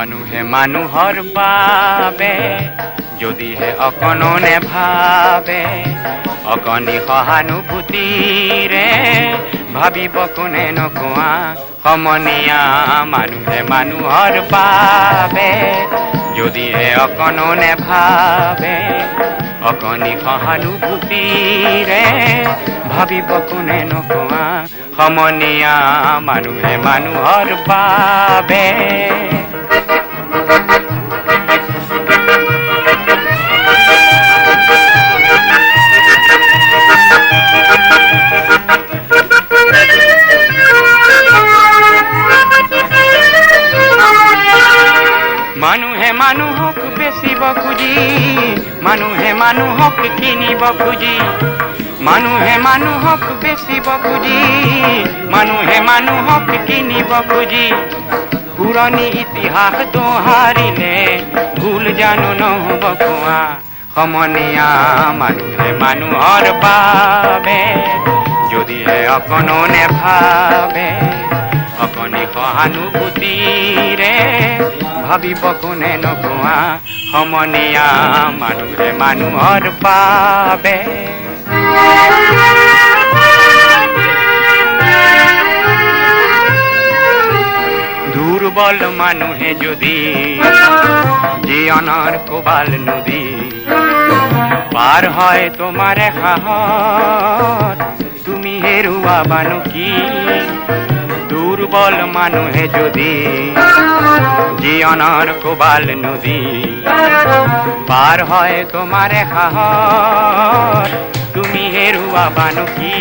মানুহে মানুহৰ বাবে যদিহে অকণো নেভাবে, অকণি সহানুভূতিৰে ভাবিব কোনে নকোৱা সমনীয়া। মানুহে মানুহৰ বাবে যদিহে অকণো নেভাবে, অকণি সহানুভূতিৰে ভাবিব কোনে নকোৱা সমনীয়া। মানুহে মানুহৰ বাবে। মানুহে মানুহক বেচিব খুজি, মানুহে মানুহক কিনিব খুজি, মানুহে মানুহক বেচিব খুজি, মানুহে মানুহক কিনিব খুজি। পুৰণি ইতিহাস দোহাৰিলে ভুল জানো নহ'ব কোৱা সমনীয়া। মানুহে মানুহৰ বাবে যদিহে অকণো নেভাবে, অকণি সহানুভূতিৰে ভাবিব কোনে নকোৱা সমনীয়া। মানুহে মানুহৰ বাবে। দুৰ্বল মানুহে যদি জীৱনৰ কোবাল নদী পাৰ হয় তোমাৰ সাহত, তুমি হেৰুৱাবানো কি? দুৰ্বল মানুহে যদি জীৱনৰ কোবাল নদী পাৰ হয় তোমাৰ সাহত, তুমি হেৰুৱাবানো কি?